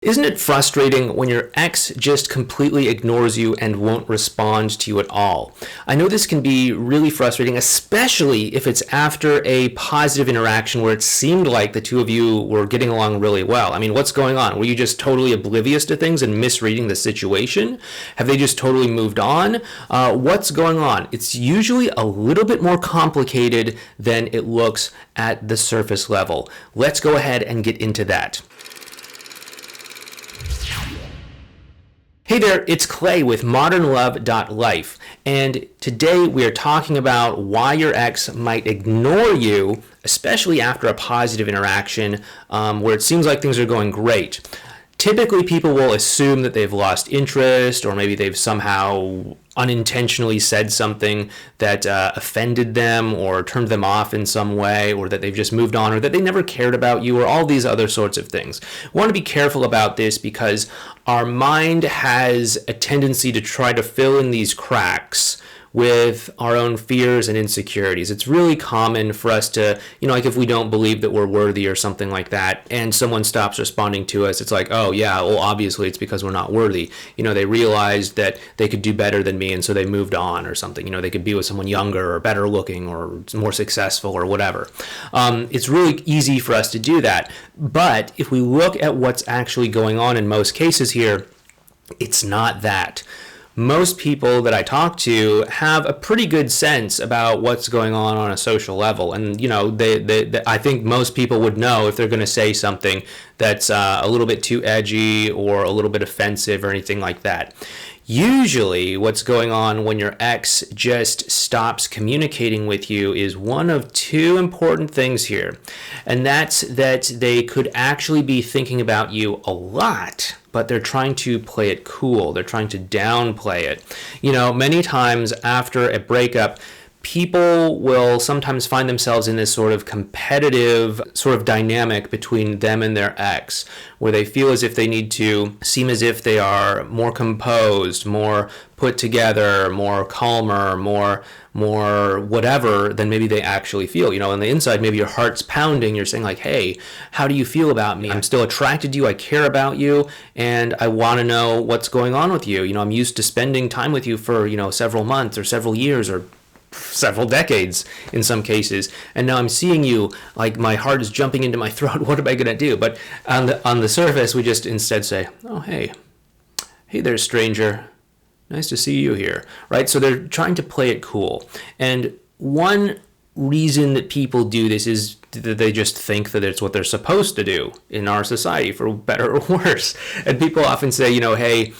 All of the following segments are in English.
Isn't it frustrating when your ex just completely ignores you and won't respond to you at all? I know this can be really frustrating, especially if it's after a positive interaction where it seemed like the two of you were getting along really well. I mean, what's going on? Were you just totally oblivious to things and misreading the situation? Have they just totally moved on? What's going on? It's usually a little bit more complicated than it looks at the surface level. Let's go ahead and get into that. Hey there, it's Clay with modernlove.life, and today we are talking about why your ex might ignore you, especially after a positive interaction where it seems like things are going great. Typically, people will assume that they've lost interest, or maybe they've somehow unintentionally said something that offended them or turned them off in some way, or that they've just moved on, or that they never cared about you, or all these other sorts of things. We want to be careful about this because our mind has a tendency to try to fill in these cracks with our own fears and insecurities. It's really common for us to, like if we don't believe that we're worthy or something like that, and someone stops responding to us, it's like, oh yeah, well obviously it's because we're not worthy. They realized that they could do better than me and so they moved on or something. They could be with someone younger or better looking or more successful or whatever. It's really easy for us to do that. But if we look at what's actually going on in most cases here, it's not that. Most people that I talk to have a pretty good sense about what's going on a social level. And, they I think most people would know if they're going to say something that's a little bit too edgy or a little bit offensive or anything like that. Usually what's going on when your ex just stops communicating with you is one of two important things here. And that's that they could actually be thinking about you a lot, but they're trying to play it cool. They're trying to downplay it. Many times after a breakup, people will sometimes find themselves in this sort of competitive sort of dynamic between them and their ex, where they feel as if they need to seem as if they are more composed, more put together, more calmer, more whatever than maybe they actually feel. On the inside, maybe your heart's pounding. You're saying like, hey, how do you feel about me? I'm still attracted to you. I care about you. And I want to know what's going on with you. I'm used to spending time with you for, several months or several years or several decades in some cases, and now I'm seeing you, like my heart is jumping into my throat. What am I gonna do? But on the surface, we just instead say, oh hey there, stranger, nice to see you here, right? So they're trying to play it cool. And one reason that people do this is that they just think that it's what they're supposed to do in our society, for better or worse. And people often say, hey,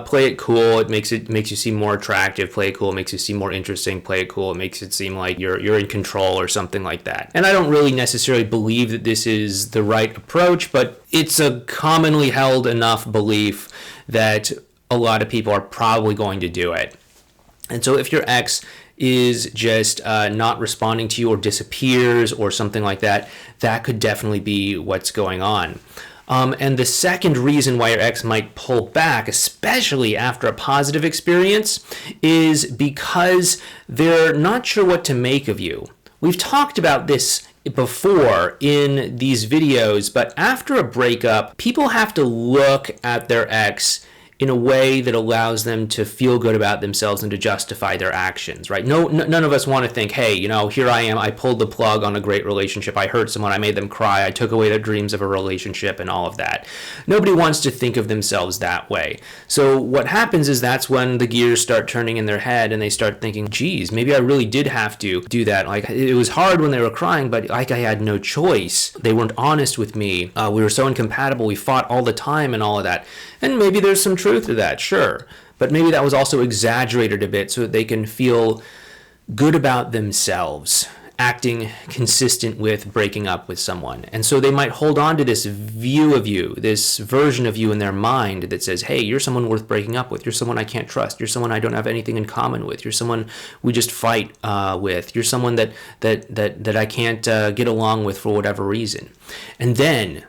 play it cool. It makes you seem more attractive. Play it cool. It makes you seem more interesting. Play it cool. It makes it seem like you're in control or something like that. And I don't really necessarily believe that this is the right approach, but it's a commonly held enough belief that a lot of people are probably going to do it. And so if your ex is just not responding to you or disappears or something like that, that could definitely be what's going on. And the second reason why your ex might pull back, especially after a positive experience, is because they're not sure what to make of you. We've talked about this before in these videos, but after a breakup, people have to look at their ex in a way that allows them to feel good about themselves and to justify their actions, right? None of us want to think, hey, here I am, I pulled the plug on a great relationship, I hurt someone, I made them cry, I took away their dreams of a relationship and all of that. Nobody wants to think of themselves that way. So what happens is that's when the gears start turning in their head and they start thinking, geez, maybe I really did have to do that. Like, it was hard when they were crying, but like I had no choice. They weren't honest with me. We were so incompatible. We fought all the time and all of that. And maybe there's some truth to that, sure. But maybe that was also exaggerated a bit so that they can feel good about themselves, acting consistent with breaking up with someone. And so they might hold on to this view of you, this version of you in their mind that says, hey, you're someone worth breaking up with. You're someone I can't trust. You're someone I don't have anything in common with. You're someone we just fight with. You're someone that I can't get along with for whatever reason. And then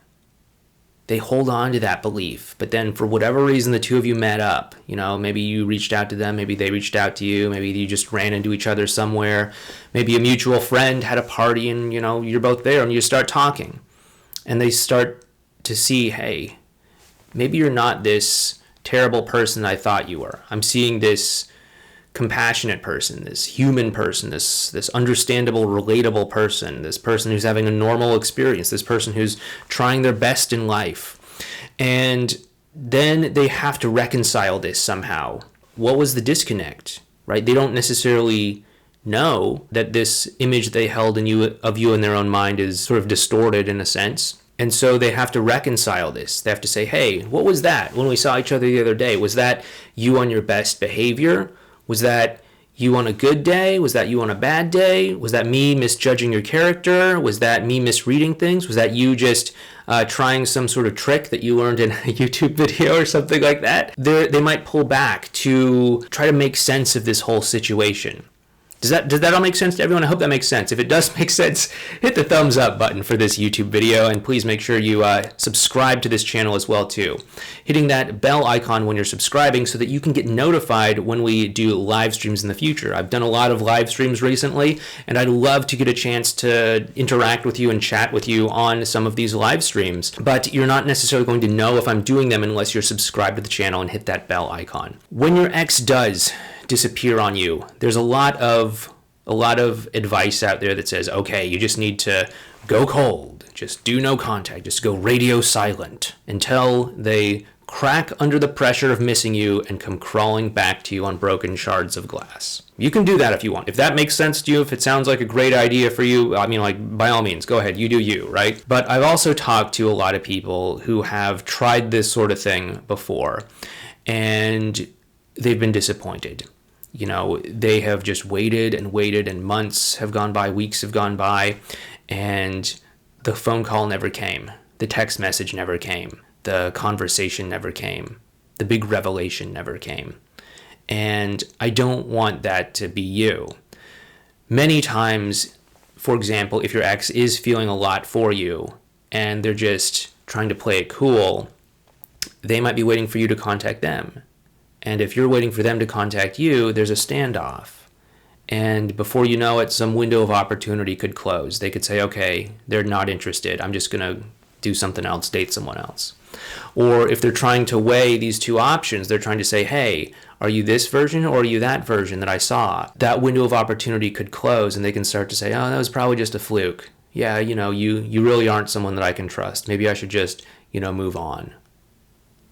they hold on to that belief. But then for whatever reason, the two of you met up. Maybe you reached out to them. Maybe they reached out to you. Maybe you just ran into each other somewhere. Maybe a mutual friend had a party and, you're both there and you start talking. And they start to see, hey, maybe you're not this terrible person I thought you were. I'm seeing this compassionate person, this human person, this understandable, relatable person, this person who's having a normal experience, this person who's trying their best in life. And then they have to reconcile this somehow. What was the disconnect, right? They don't necessarily know that this image they held of you in their own mind is sort of distorted in a sense. And so they have to reconcile this. They have to say, hey, what was that when we saw each other the other day? Was that you on your best behavior? Was that you on a good day? Was that you on a bad day? Was that me misjudging your character? Was that me misreading things? Was that you just trying some sort of trick that you learned in a YouTube video or something like that? They might pull back to try to make sense of this whole situation. Does that all make sense to everyone? I hope that makes sense. If it does make sense, hit the thumbs up button for this YouTube video, and please make sure you subscribe to this channel as well too. Hitting that bell icon when you're subscribing so that you can get notified when we do live streams in the future. I've done a lot of live streams recently, and I'd love to get a chance to interact with you and chat with you on some of these live streams, but you're not necessarily going to know if I'm doing them unless you're subscribed to the channel and hit that bell icon. When your ex does disappear on you, there's a lot of advice out there that says, okay, you just need to go cold, just do no contact, just go radio silent until they crack under the pressure of missing you and come crawling back to you on broken shards of glass. You can do that if you want. If that makes sense to you, if it sounds like a great idea for you, I mean, like, by all means, go ahead, you do you, right? But I've also talked to a lot of people who have tried this sort of thing before, and they've been disappointed. You know, they have just waited, and months have gone by, weeks have gone by, and the phone call never came. The text message never came. The conversation never came. The big revelation never came. And I don't want that to be you. Many times, for example, if your ex is feeling a lot for you and they're just trying to play it cool, they might be waiting for you to contact them. And if you're waiting for them to contact you, there's a standoff. And before you know it, some window of opportunity could close. They could say, okay, they're not interested. I'm just going to do something else, date someone else. Or if they're trying to weigh these two options, they're trying to say, hey, are you this version or are you that version that I saw? That window of opportunity could close, and they can start to say, oh, that was probably just a fluke. Yeah, you know, you really aren't someone that I can trust. Maybe I should just, move on.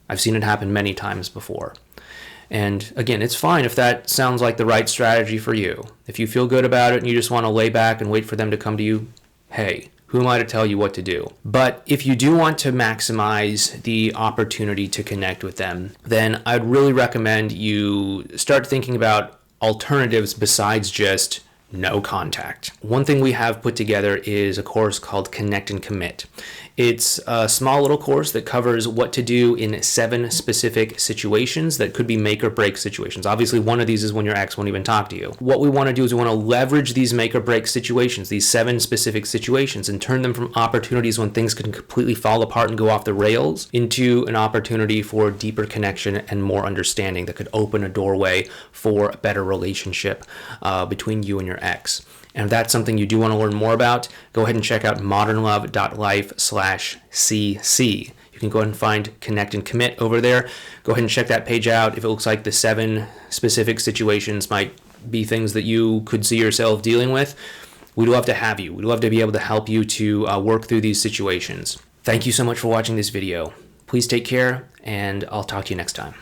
I've seen it happen many times before. And again, it's fine if that sounds like the right strategy for you. If you feel good about it and you just want to lay back and wait for them to come to you, hey, who am I to tell you what to do? But if you do want to maximize the opportunity to connect with them, then I'd really recommend you start thinking about alternatives besides just no contact. One thing we have put together is a course called Connect and Commit. It's a small little course that covers what to do in 7 specific situations that could be make or break situations. Obviously, one of these is when your ex won't even talk to you. What we want to do is we want to leverage these make or break situations, these 7 specific situations, and turn them from opportunities when things can completely fall apart and go off the rails into an opportunity for deeper connection and more understanding that could open a doorway for a better relationship between you and your ex. And if that's something you do want to learn more about, go ahead and check out modernlove.life/cc. You can go ahead and find Connect and Commit over there. Go ahead and check that page out. If it looks like the 7 specific situations might be things that you could see yourself dealing with, we'd love to have you. We'd love to be able to help you to work through these situations. Thank you so much for watching this video. Please take care, and I'll talk to you next time.